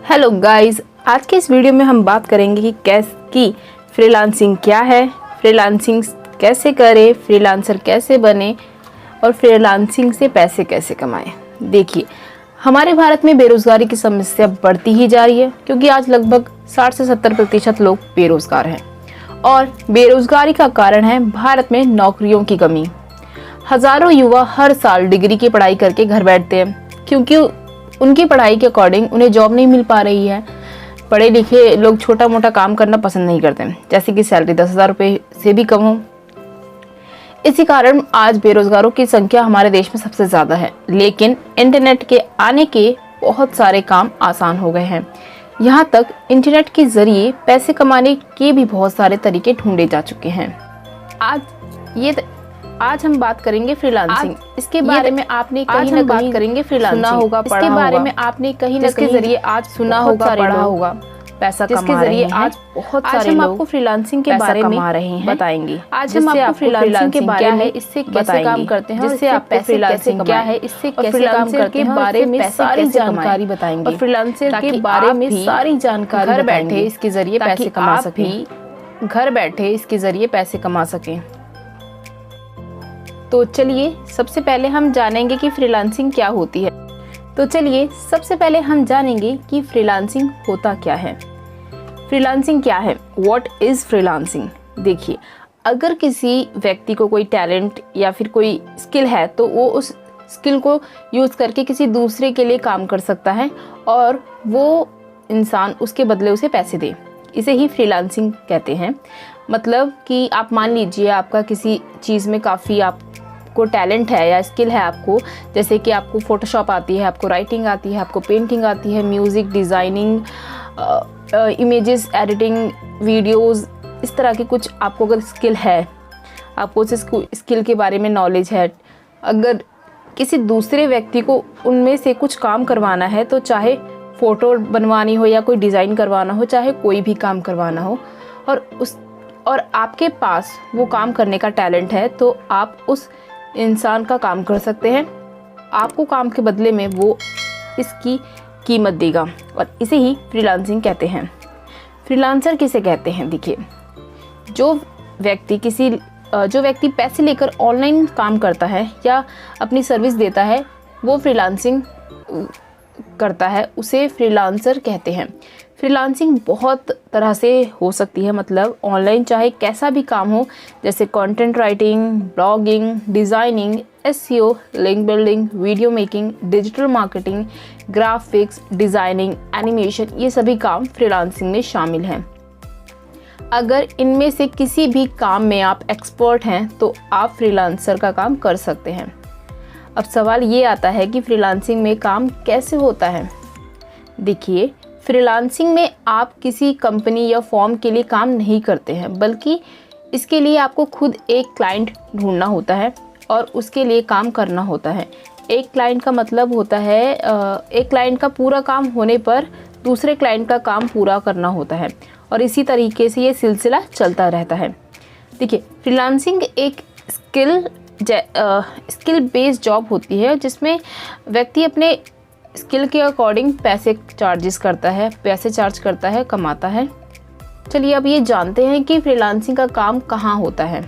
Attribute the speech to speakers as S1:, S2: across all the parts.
S1: Hello guys, आज के इस वीडियो में हम बात करेंगे कि फ्रीलांसिंग क्या है, फ्रीलांसिंग कैसे करें, फ्रीलांसर कैसे बने और फ्रीलांसिंग से पैसे कैसे कमाएं। देखिए, हमारे भारत में बेरोजगारी की समस्या बढ़ती ही जा रही है क्योंकि आज लगभग 60 से 70% लोग बेरोजगार हैं और बेरोजगारी का कारण है भारत में नौकरियों की कमी। हजारों युवा हर साल डिग्री की पढ़ाई करके घर बैठते हैं क्योंकि उनकी पढ़ाई के अकॉर्डिंग उन्हें जॉब नहीं मिल पा रही है। पढ़े लिखे लोग छोटा मोटा काम करना पसंद नहीं करते, जैसे कि सैलरी 10,000 रुपये से भी कम हो। इसी कारण आज बेरोजगारों की संख्या हमारे देश में सबसे ज़्यादा है। लेकिन इंटरनेट के आने के बहुत सारे काम आसान हो गए हैं। यहाँ तक इंटरनेट के जरिए पैसे कमाने के भी बहुत सारे तरीके ढूंढे जा चुके हैं। आज हम बात करेंगे फ्रीलांसिंग। इसके बारे में आपने कहीं ना कहीं करेंगे फ्रीलांसिंग सुना होगा, इसके बारे में आपने कहीं ना कहीं जरिए आज सुना होगा, पढ़ा होगा, पैसा कमा रहे हैं। आज बहुत सारे लोग आपको फ्रीलांसिंग के बारे में बताएंगे। आज हम आपको फ्रीलांसिंग के बारे में, इससे कैसे काम करते हैं, जिससे आप पैसे कैसे क्या है, इससे कैसे काम करते हैं, बारे में सारी जानकारी बताएंगे। और फ्रीलांसर के बारे में सारी जानकारी घर बैठे इसके जरिए पैसे कमा सकें, घर बैठे इसके जरिए पैसे कमा सकें। तो चलिए सबसे पहले हम जानेंगे कि फ्रीलांसिंग क्या होती है। फ्रीलांसिंग होता क्या है। फ्रीलांसिंग क्या है? What is freelancing? देखिए, अगर किसी व्यक्ति को कोई टैलेंट या फिर कोई स्किल है तो वो उस स्किल को यूज करके किसी दूसरे के लिए काम कर सकता है और वो इंसान उसके बदले उसे पैसे दे। इसे ही फ्रीलांसिंग कहते हैं। मतलब कि आप मान लीजिए आपका किसी चीज़ में काफ़ी आपको टैलेंट है या स्किल है आपको, जैसे कि आपको फोटोशॉप आती है, आपको राइटिंग आती है, आपको पेंटिंग आती है, music designing, images editing, videos, इस तरह के कुछ आपको अगर स्किल है, आपको उस स्किल के बारे में नॉलेज है, अगर किसी दूसरे व्यक्ति को उनमें से कुछ काम करवाना है, तो चाहे फ़ोटो बनवानी हो या कोई डिज़ाइन करवाना हो, चाहे कोई भी काम करवाना हो, और आपके पास वो काम करने का टैलेंट है, तो आप उस इंसान का काम कर सकते हैं। आपको काम के बदले में वो इसकी कीमत देगा और इसे ही फ्रीलांसिंग कहते हैं। फ्रीलांसर किसे कहते हैं? देखिए, जो व्यक्ति पैसे लेकर ऑनलाइन काम करता है या अपनी सर्विस देता है, वो फ्रीलांसिंग करता है, उसे फ्रीलांसर कहते हैं। फ्रीलांसिंग बहुत तरह से हो सकती है, मतलब ऑनलाइन चाहे कैसा भी काम हो, जैसे content writing, blogging, designing, SEO, link building, video making, digital marketing, graphics designing, animation, ये सभी काम फ्रीलांसिंग में शामिल हैं। अगर इनमें से किसी भी काम में आप एक्सपर्ट हैं तो आप फ्रीलांसर का काम कर सकते हैं। अब सवाल ये आता है कि फ्रीलांसिंग में काम कैसे होता है। देखिए, फ्रीलांसिंग में आप किसी कंपनी या फॉर्म के लिए काम नहीं करते हैं, बल्कि इसके लिए आपको खुद एक क्लाइंट ढूंढना होता है और उसके लिए काम करना होता है। एक क्लाइंट का मतलब होता है एक क्लाइंट का पूरा काम होने पर दूसरे क्लाइंट का काम पूरा करना होता है और इसी तरीके से ये सिलसिला चलता रहता है। देखिए, फ्रीलांसिंग एक स्किल बेस्ड जॉब होती है जिसमें व्यक्ति अपने स्किल के अकॉर्डिंग पैसे चार्ज करता है, कमाता है। चलिए अब ये जानते हैं कि फ्रीलांसिंग का काम कहाँ होता है।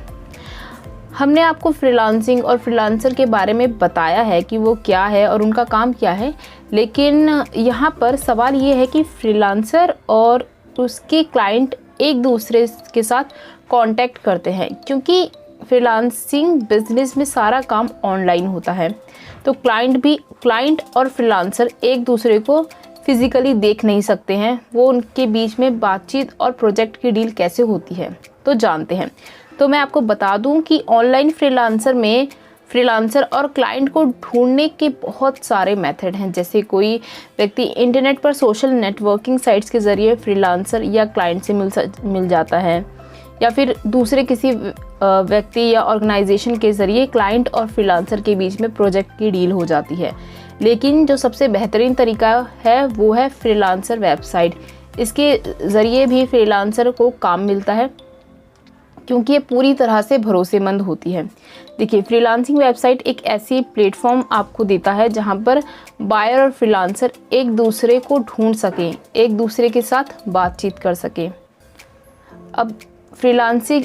S1: हमने आपको फ्रीलांसिंग और फ्रीलांसर के बारे में बताया है कि वो क्या है और उनका काम क्या है, लेकिन यहाँ पर सवाल ये है कि फ्रीलांसर और उसके क्लाइंट एक दूसरे के साथ कांटेक्ट करते हैं, क्योंकि फ्रीलांसिंग बिजनेस में सारा काम ऑनलाइन होता है, तो क्लाइंट और फ्रीलांसर एक दूसरे को फिजिकली देख नहीं सकते हैं। वो उनके बीच में बातचीत और प्रोजेक्ट की डील कैसे होती है तो जानते हैं। तो मैं आपको बता दूं कि ऑनलाइन फ्रीलांसर में फ्रीलांसर और क्लाइंट को ढूंढने के बहुत सारे मेथड हैं। जैसे कोई व्यक्ति इंटरनेट पर सोशल नेटवर्किंग साइट्स के ज़रिए फ्रीलांसर या क्लाइंट से मिल जाता है, या फिर दूसरे किसी व्यक्ति या ऑर्गेनाइजेशन के ज़रिए क्लाइंट और फ्रीलांसर के बीच में प्रोजेक्ट की डील हो जाती है। लेकिन जो सबसे बेहतरीन तरीका है वो है फ्रीलांसर वेबसाइट। इसके ज़रिए भी फ्रीलांसर को काम मिलता है। क्योंकि ये पूरी तरह से भरोसेमंद होती है। देखिए, फ्रीलांसिंग वेबसाइट एक ऐसी प्लेटफॉर्म आपको देता है जहां पर बायर और फ्रीलांसर एक दूसरे को ढूंढ सकें, एक दूसरे के साथ बातचीत कर सकें। अब फ्रीलांसिंग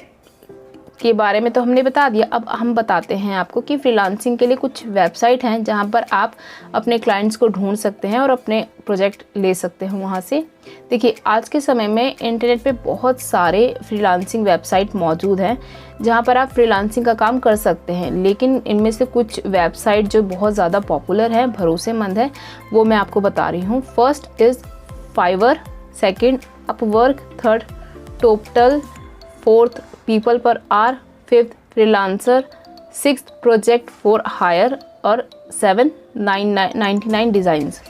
S1: के बारे में तो हमने बता दिया, अब हम बताते हैं आपको कि फ्रीलांसिंग के लिए कुछ वेबसाइट हैं जहां पर आप अपने क्लाइंट्स को ढूंढ सकते हैं और अपने प्रोजेक्ट ले सकते हैं वहां से। देखिए, आज के समय में इंटरनेट पे बहुत सारे फ्रीलांसिंग वेबसाइट मौजूद हैं जहां पर आप फ्रीलांसिंग का काम कर सकते हैं, लेकिन इनमें से कुछ वेबसाइट जो बहुत ज़्यादा पॉपुलर है, भरोसेमंद है, वो मैं आपको बता रही हूँ। First is Fiverr, second Upwork, third Toptal, fourth people per hour, fifth freelancer, sixth project for hire और 799 डिज़ाइंस।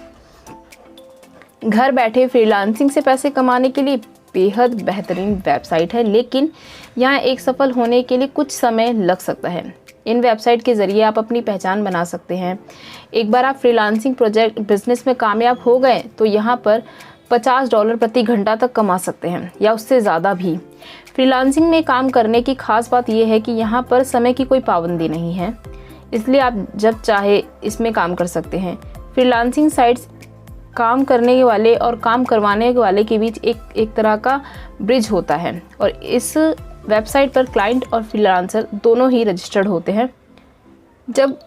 S1: घर बैठे फ्रीलांसिंग से पैसे कमाने के लिए बेहद बेहतरीन वेबसाइट है, लेकिन यहाँ एक सफल होने के लिए कुछ समय लग सकता है। इन वेबसाइट के ज़रिए आप अपनी पहचान बना सकते हैं। एक बार आप फ्रीलांसिंग प्रोजेक्ट बिजनेस में कामयाब हो गए तो यहाँ पर $50 प्रति घंटा तक कमा सकते हैं या उससे ज़्यादा भी। फ्रीलांसिंग में काम करने की खास बात यह है कि यहाँ पर समय की कोई पाबंदी नहीं है, इसलिए आप जब चाहे इसमें काम कर सकते हैं। फ्रीलांसिंग साइट्स काम करने वाले और काम करवाने वाले के बीच एक तरह का ब्रिज होता है और इस वेबसाइट पर क्लाइंट और फ्रीलांसर दोनों ही रजिस्टर्ड होते हैं। जब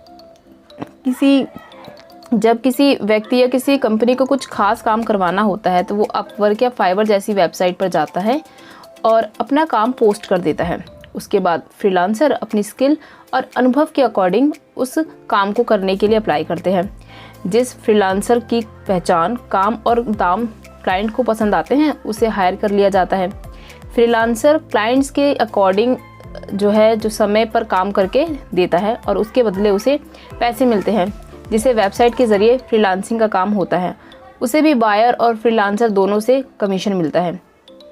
S1: किसी व्यक्ति या किसी कंपनी को कुछ खास काम करवाना होता है तो वो अपवर्क या फाइवर जैसी वेबसाइट पर जाता है और अपना काम पोस्ट कर देता है। उसके बाद फ्रीलांसर अपनी स्किल और अनुभव के अकॉर्डिंग उस काम को करने के लिए अप्लाई करते हैं। जिस फ्रीलांसर की पहचान, काम और दाम क्लाइंट को पसंद आते हैं उसे हायर कर लिया जाता है। फ्रीलांसर क्लाइंट्स के अकॉर्डिंग जो समय पर काम करके देता है और उसके बदले उसे पैसे मिलते हैं, जिसे वेबसाइट के ज़रिए फ्रीलांसिंग का काम होता है। उसे भी बायर और फ्रीलांसर दोनों से कमीशन मिलता है।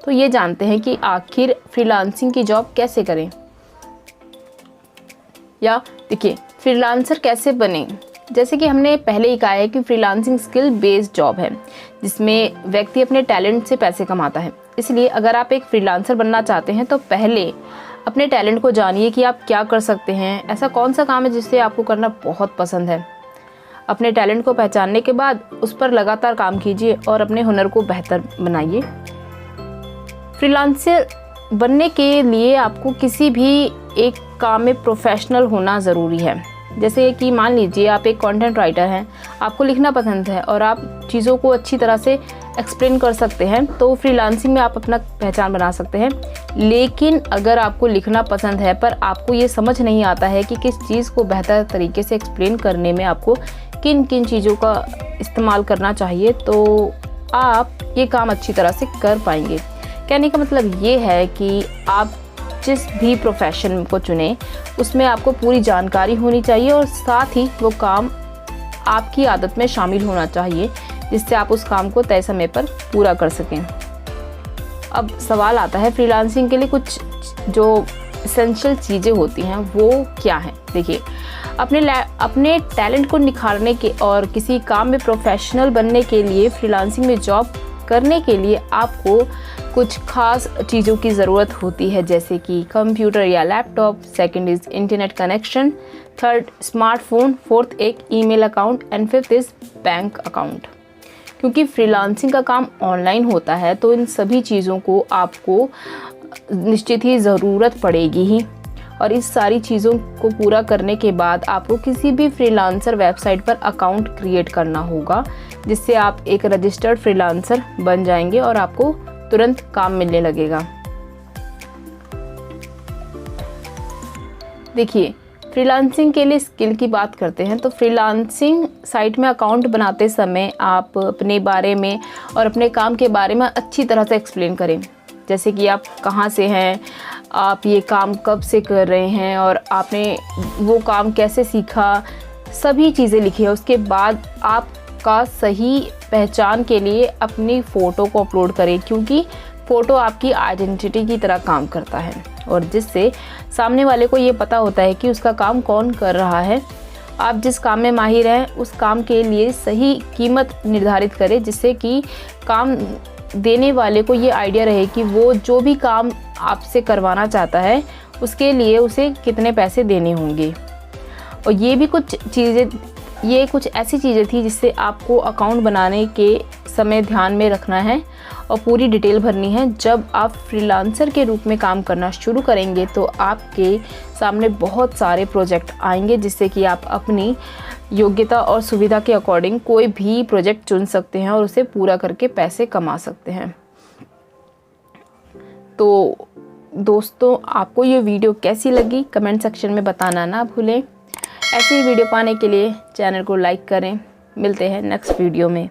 S1: तो ये जानते हैं कि आखिर फ्रीलांसिंग की जॉब कैसे करें, या देखिए फ्रीलांसर कैसे बने। जैसे कि हमने पहले ही कहा है कि फ्रीलांसिंग स्किल बेस्ड जॉब है जिसमें व्यक्ति अपने टैलेंट से पैसे कमाता है। इसलिए अगर आप एक फ्रीलांसर बनना चाहते हैं तो पहले अपने टैलेंट को जानिए कि आप क्या कर सकते हैं, ऐसा कौन सा काम है जिससे आपको करना बहुत पसंद है। अपने टैलेंट को पहचानने के बाद उस पर लगातार काम कीजिए और अपने हुनर को बेहतर बनाइए। फ्रीलांसर बनने के लिए आपको किसी भी एक काम में प्रोफेशनल होना ज़रूरी है। जैसे कि मान लीजिए आप एक कंटेंट राइटर हैं, आपको लिखना पसंद है और आप चीज़ों को अच्छी तरह से एक्सप्लेन कर सकते हैं, तो फ्रीलांसिंग में आप अपना पहचान बना सकते हैं। लेकिन अगर आपको लिखना पसंद है पर आपको ये समझ नहीं आता है कि किस चीज़ को बेहतर तरीके से एक्सप्लेन करने में आपको किन किन चीज़ों का इस्तेमाल करना चाहिए, तो आप ये काम अच्छी तरह से कर पाएंगे। कहने का मतलब ये है कि आप जिस भी प्रोफेशन को चुनें उसमें आपको पूरी जानकारी होनी चाहिए और साथ ही वो काम आपकी आदत में शामिल होना चाहिए जिससे आप उस काम को तय समय पर पूरा कर सकें। अब सवाल आता है फ्रीलांसिंग के लिए कुछ जो एसेंशियल चीज़ें होती हैं वो क्या हैं। देखिए, अपने टैलेंट को निखारने के और किसी काम में प्रोफेशनल बनने के लिए फ्रीलांसिंग में जॉब करने के लिए आपको कुछ खास चीज़ों की ज़रूरत होती है, जैसे कि कंप्यूटर या laptop, second is internet connection, third smartphone, fourth एक email account and fifth is bank account. क्योंकि फ्रीलांसिंग का काम ऑनलाइन होता है तो इन सभी चीज़ों को आपको निश्चित ही ज़रूरत पड़ेगी ही, और इस सारी चीज़ों को पूरा करने के बाद आपको किसी भी फ्रीलांसर वेबसाइट पर अकाउंट क्रिएट करना होगा जिससे आप एक रजिस्टर्ड फ्रीलांसर बन जाएंगे और आपको तुरंत काम मिलने लगेगा। देखिए, फ्रीलांसिंग के लिए स्किल की बात करते हैं तो फ्रीलांसिंग साइट में अकाउंट बनाते समय आप अपने बारे में और अपने काम के बारे में अच्छी तरह से एक्सप्लेन करें, जैसे कि आप कहाँ से हैं, आप ये काम कब से कर रहे हैं और आपने वो काम कैसे सीखा, सभी चीज़ें लिखी है। उसके बाद आपका सही पहचान के लिए अपनी फ़ोटो को अपलोड करें, क्योंकि फ़ोटो आपकी आइडेंटिटी की तरह काम करता है और जिससे सामने वाले को ये पता होता है कि उसका काम कौन कर रहा है। आप जिस काम में माहिर हैं उस काम के लिए सही कीमत निर्धारित करें, जिससे कि काम देने वाले को ये आइडिया रहे कि वो जो भी काम आपसे करवाना चाहता है उसके लिए उसे कितने पैसे देने होंगे। और ये कुछ ऐसी चीज़ें थी जिससे आपको अकाउंट बनाने के समय ध्यान में रखना है और पूरी डिटेल भरनी है। जब आप फ्रीलांसर के रूप में काम करना शुरू करेंगे तो आपके सामने बहुत सारे प्रोजेक्ट आएंगे जिससे कि आप अपनी योग्यता और सुविधा के अकॉर्डिंग कोई भी प्रोजेक्ट चुन सकते हैं और उसे पूरा करके पैसे कमा सकते हैं। तो दोस्तों, आपको ये वीडियो कैसी लगी कमेंट सेक्शन में बताना ना भूलें। ऐसी ही वीडियो पाने के लिए चैनल को लाइक करें। मिलते हैं नेक्स्ट वीडियो में।